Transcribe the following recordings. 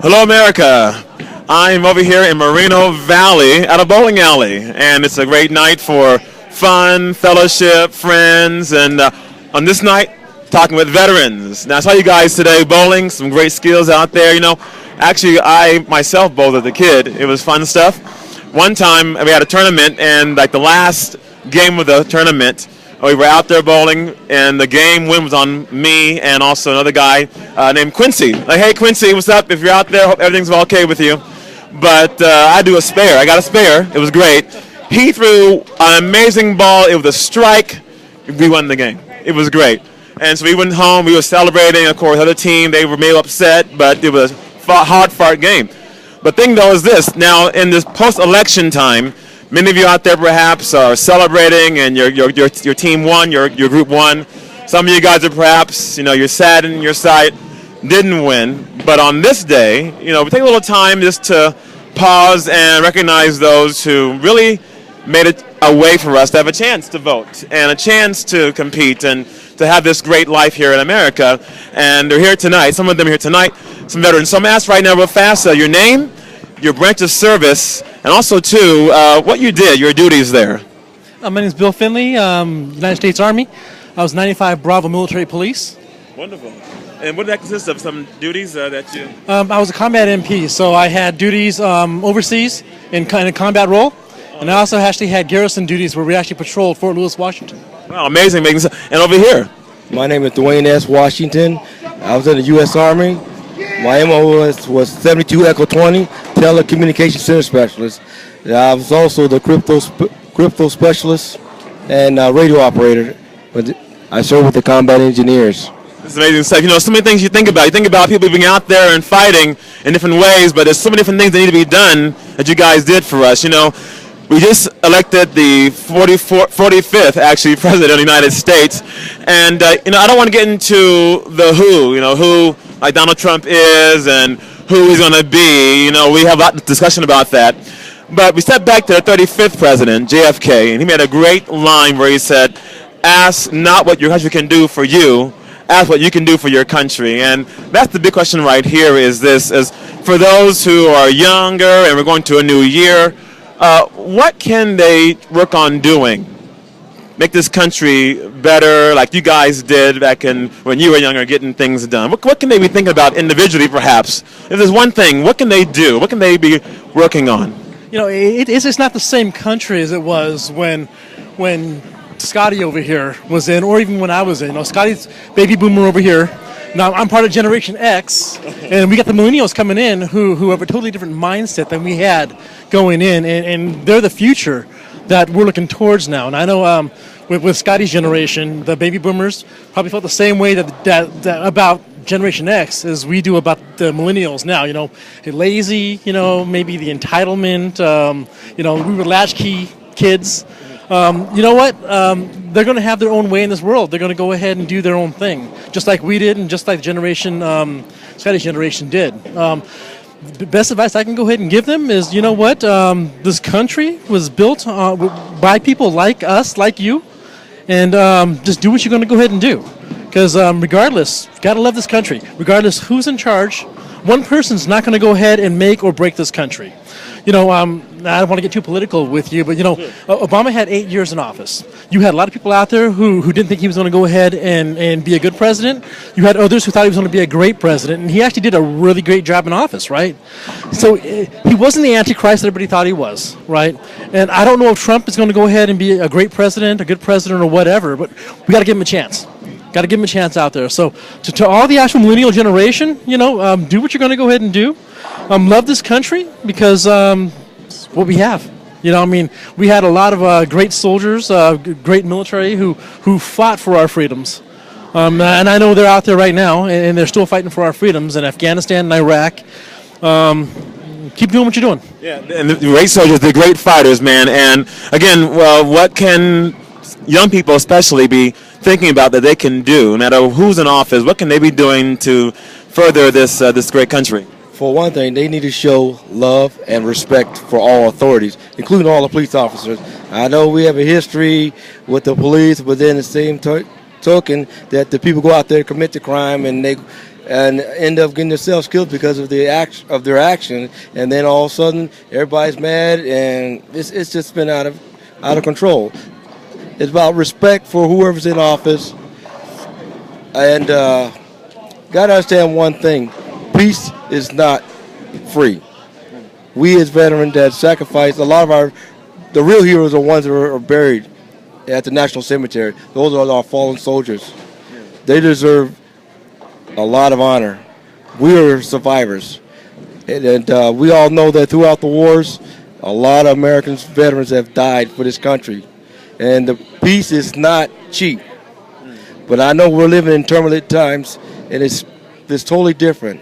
Hello, America. I'm over here in Moreno Valley at a bowling alley, and it's a great night for fun, fellowship, friends, and on this night, talking with veterans. Now, I saw you guys today bowling, some great skills out there. Actually, I myself bowled as a kid. It was fun stuff. One time, we had a tournament, and like the last game of the tournament, we were out there bowling, and the game win was on me and also another guy named Quincy. Like, hey, Quincy, what's up? If you're out there, hope everything's okay with you. But I do a spare. I got a spare. It was great. He threw an amazing ball. It was a strike. We won the game. It was great. And so we went home. We were celebrating. Of course, the other team, they were maybe upset, but it was a hard-fought game. But the thing, though, is this. Now, in this post-election time, many of you out there perhaps are celebrating, and your team won, your group won. Some of you guys are perhaps, you're sad in your sight, didn't win. But on this day, we take a little time just to pause and recognize those who really made it a way for us to have a chance to vote and a chance to compete and to have this great life here in America. And they're here tonight. Some of them are here tonight, some veterans. So I'm asked right now real fast, your name, your branch of service, and also, too, what you did, your duties there. My name is Bill Finley, United States Army. I was 95 Bravo Military Police. Wonderful. And what did that consist of, some duties that you... I was a combat MP, so I had duties overseas in kind of combat role. And I also actually had garrison duties where we actually patrolled Fort Lewis, Washington. Wow, amazing. And over here? My name is Dwayne S. Washington. I was in the U.S. Army. My MO was 72 Echo 20, Telecommunications Center Specialist. I was also the crypto specialist and radio operator. But I served with the combat engineers. This is amazing stuff. So many things you think about. You think about people being out there and fighting in different ways, but there's so many different things that need to be done that you guys did for us. We just elected the 45th, actually, President of the United States. And, I don't want to get into the who like Donald Trump is and who he's going to be. We have a lot of discussion about that. But we step back to the 35th President, JFK, and he made a great line where he said, ask not what your country can do for you, ask what you can do for your country. And that's the big question right here is this, is for those who are younger and we're going to a new year, what can they work on doing? Make this country better like you guys did back when you were younger, getting things done. What can they be thinking about individually, perhaps? If there's one thing, what can they do? What can they be working on? It's not the same country as it was when Scotty over here was in, or even when I was in. Scotty's baby boomer over here. Now, I'm part of Generation X, and we got the millennials coming in who have a totally different mindset than we had going in, and they're the future that we're looking towards now. And I know with Scotty's generation, the baby boomers probably felt the same way that about Generation X as we do about the millennials now. Lazy, maybe the entitlement, we were latchkey kids. You know what? They're going to have their own way in this world. They're going to go ahead and do their own thing, just like we did and just like Scotty's generation did. The best advice I can go ahead and give them is, this country was built by people like us, like you, and just do what you're going to go ahead and do. Because regardless, you've got to love this country. Regardless who's in charge, one person's not going to go ahead and make or break this country. I don't want to get too political with you, but, Obama had 8 years in office. You had a lot of people out there who didn't think he was going to go ahead and be a good president. You had others who thought he was going to be a great president, and he actually did a really great job in office, right? So he wasn't the Antichrist that everybody thought he was, right? And I don't know if Trump is going to go ahead and be a great president, a good president, or whatever, but we got to give him a chance. Got to give him a chance out there. So to all the actual millennial generation, do what you're going to go ahead and do. Love this country because what we have. We had a lot of great soldiers, great military who fought for our freedoms. And I know they're out there right now, and they're still fighting for our freedoms in Afghanistan and Iraq. Keep doing what you're doing. Yeah, and the great soldiers, the great fighters, man. And again, what can young people especially be thinking about that they can do, no matter who's in office? What can they be doing to further this great country? For one thing, they need to show love and respect for all authorities, including all the police officers. I know we have a history with the police, but then the same token that the people go out there commit the crime and they and end up getting themselves killed because of the their action, and then all of a sudden everybody's mad, and it's just been out of control. It's about respect for whoever's in office, and gotta understand one thing: peace is not free. We as veterans that sacrifice, a lot of the real heroes are ones that are buried at the National Cemetery. Those are our fallen soldiers. They deserve a lot of honor. We are survivors. And we all know that throughout the wars, a lot of American veterans have died for this country. And the peace is not cheap. But I know we're living in turbulent times, and it's totally different.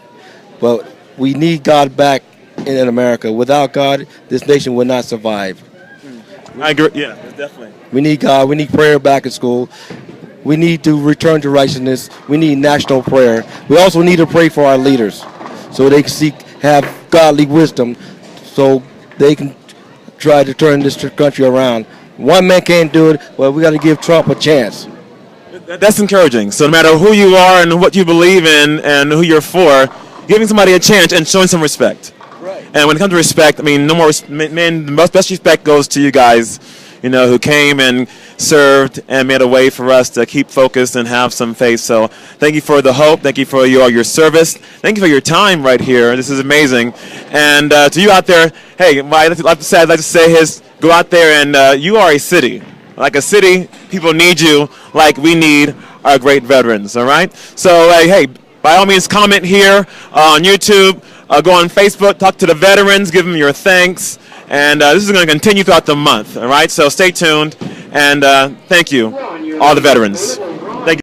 But we need God back in America. Without God, this nation would not survive. I agree. Yeah, definitely. We need God. We need prayer back at school. We need to return to righteousness. We need national prayer. We also need to pray for our leaders so they can have godly wisdom so they can try to turn this country around. One man can't do it, but we got to give Trump a chance. That's encouraging. So no matter who you are and what you believe in and who you're for, giving somebody a chance and showing some respect. Right. And when it comes to respect, I mean, no more. The best respect goes to you guys, who came and served and made a way for us to keep focused and have some faith. So thank you for the hope. Thank you for your service. Thank you for your time right here. This is amazing. And to you out there, hey, what I'd like to say is go out there and you are a city. Like a city, people need you like we need our great veterans, all right? So, hey, by all means, comment here on YouTube. Go on Facebook, talk to the veterans, give them your thanks. And this is going to continue throughout the month, all right? So stay tuned, and thank you, all the veterans.